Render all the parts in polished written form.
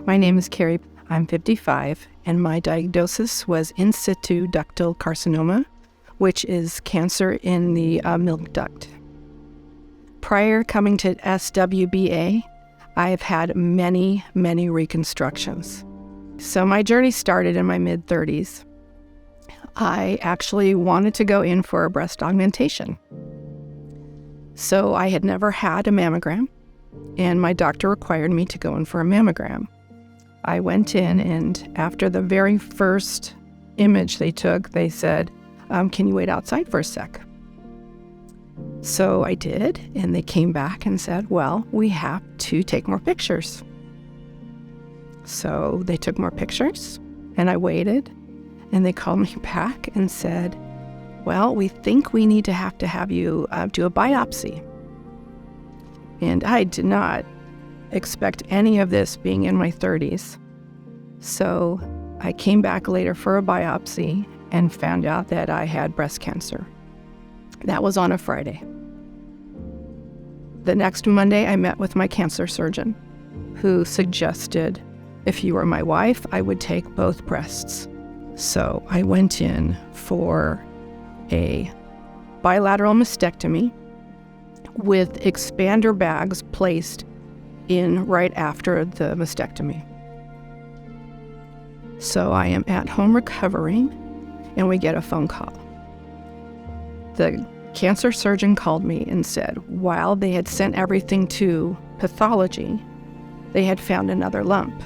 My name is Kari. I'm 55, and my diagnosis was in situ ductal carcinoma, which is cancer in the milk duct. Prior coming to SWBA, I have had many reconstructions. So my journey started in my mid-30s. I actually wanted to go in for a breast augmentation. So I had never had a mammogram, and my doctor required me to go in for a mammogram. I went in, and after the very first image they took, they said, can you wait outside for a sec? So I did, and they came back and said, well, we have to take more pictures. So they took more pictures, and I waited, and they called me back and said, well, we think we need to have you do a biopsy. And I did not expect any of this being in my 30s. So I came back later for a biopsy and found out that I had breast cancer. That was on a Friday. The next Monday, I met with my cancer surgeon, who suggested if you were my wife, I would take both breasts. So I went in for a bilateral mastectomy with expander bags placed in right after the mastectomy. So I am at home recovering, and we get a phone call. The cancer surgeon called me and said, while they had sent everything to pathology, they had found another lump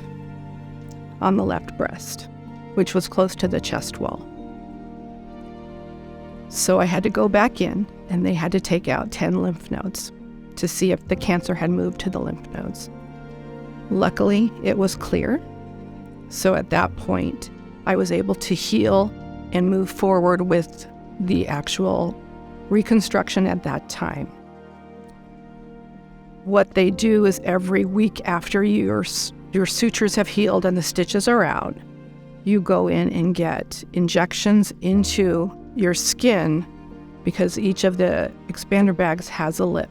on the left breast, which was close to the chest wall. So I had to go back in, and they had to take out 10 lymph nodes to see if the cancer had moved to the lymph nodes. Luckily, it was clear. So at that point, I was able to heal and move forward with the actual reconstruction at that time. What they do is every week after your sutures have healed and the stitches are out, you go in and get injections into your skin because each of the expander bags has a lip.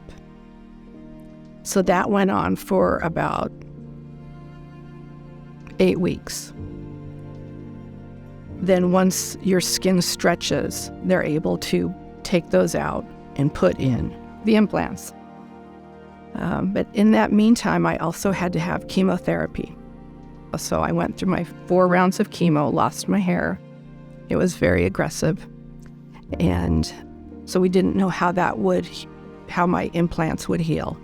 So that went on for about 8 weeks. Then once your skin stretches, they're able to take those out and put in the implants. But in that meantime, I also had to have chemotherapy. So I went through my 4 rounds of chemo, lost my hair. It was very aggressive. And so we didn't know how my implants would heal.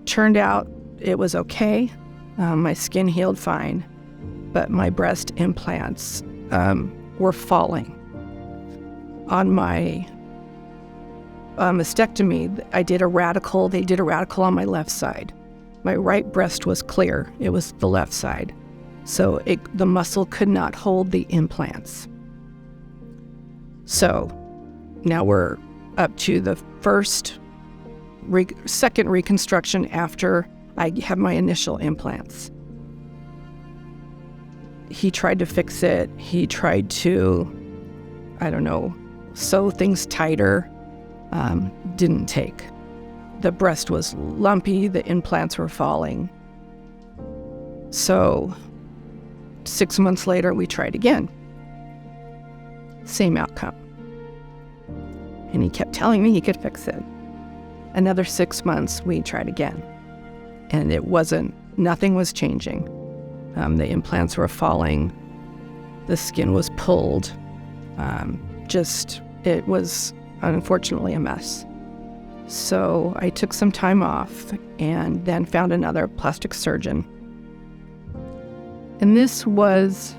Turned out it was okay. My skin healed fine, but my breast implants were falling. On my mastectomy, they did a radical on my left side. My right breast was clear. It was the left side. So the muscle could not hold the implants. So now we're up to the second reconstruction after I have my initial implants. He tried to fix it. He tried to, sew things tighter. Didn't take. The breast was lumpy. The implants were falling. So 6 months later, we tried again. Same outcome. And he kept telling me he could fix it. Another 6 months, we tried again. And nothing was changing. The implants were falling. The skin was pulled. It was unfortunately a mess. So I took some time off and then found another plastic surgeon. And this was,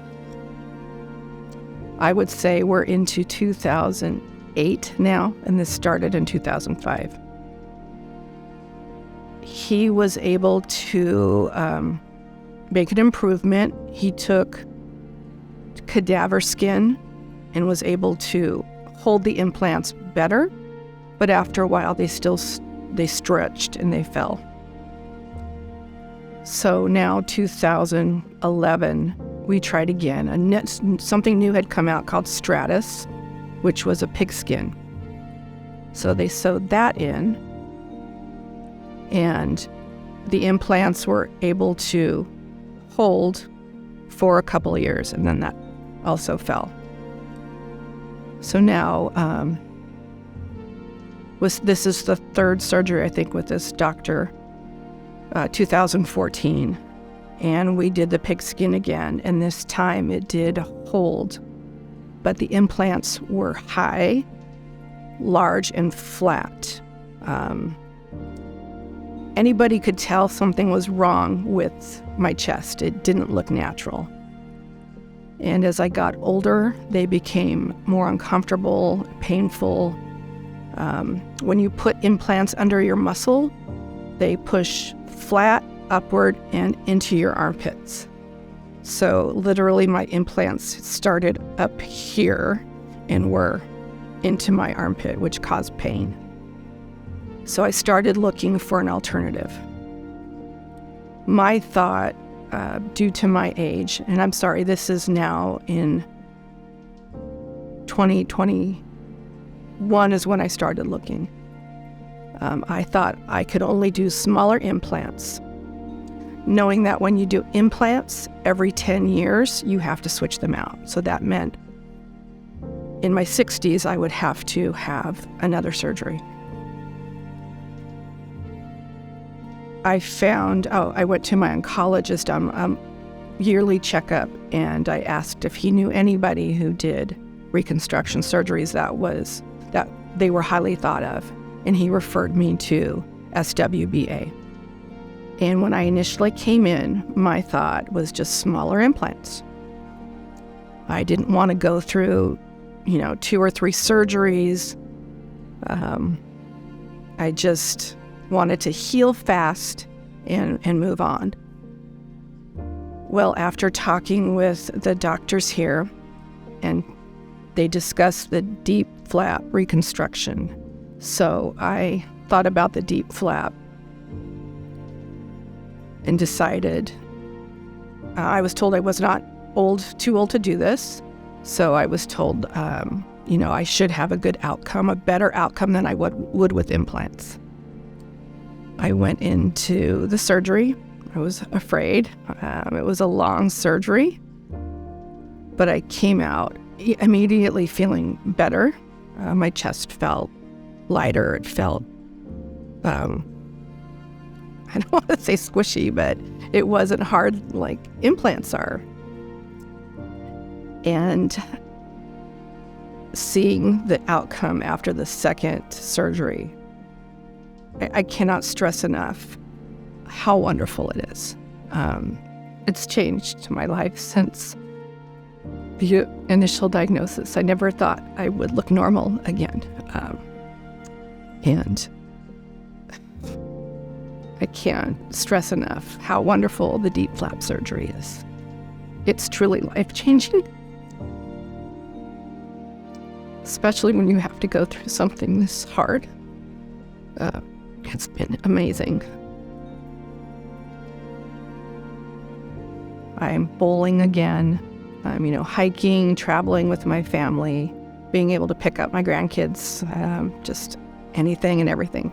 I would say we're into 2008 now, and this started in 2005. He was able to make an improvement. He took cadaver skin and was able to hold the implants better, but after a while they stretched and they fell. So now 2011, we tried again. Something new had come out called Stratus, which was a pigskin. So they sewed that in, and the implants were able to hold for a couple of years, and then that also fell. So now, this is the third surgery, I think, with this doctor, 2014. And we did the pigskin again, and this time it did hold. But the implants were high, large, and flat. Anybody could tell something was wrong with my chest. It didn't look natural. And as I got older, they became more uncomfortable, painful. When you put implants under your muscle, they push flat, upward, and into your armpits. So literally my implants started up here and were into my armpit, which caused pain. So I started looking for an alternative. My thought, due to my age, and I'm sorry, this is now in 2021 is when I started looking. I thought I could only do smaller implants, knowing that when you do implants, every 10 years, you have to switch them out. So that meant in my 60s, I would have to have another surgery. I went to my oncologist yearly checkup, and I asked if he knew anybody who did reconstruction surgeries that they were highly thought of, and he referred me to SWBA. And when I initially came in, my thought was just smaller implants. I didn't want to go through, 2 or 3 surgeries. I just wanted to heal fast and move on. Well, after talking with the doctors here, and they discussed the deep flap reconstruction. So I thought about the deep flap and decided, I was told I was not too old to do this. So I was told, I should have a good outcome, a better outcome than I would with implants. I went into the surgery. I was afraid. It was a long surgery, but I came out immediately feeling better. My chest felt lighter. It felt, I don't want to say squishy, but it wasn't hard like implants are. And seeing the outcome after the second surgery, I cannot stress enough how wonderful it is. It's changed my life since the initial diagnosis. I never thought I would look normal again. And I can't stress enough how wonderful the deep flap surgery is. It's truly life-changing, especially when you have to go through something this hard. It's been amazing. I'm bowling again. I'm, hiking, traveling with my family, being able to pick up my grandkids, just anything and everything.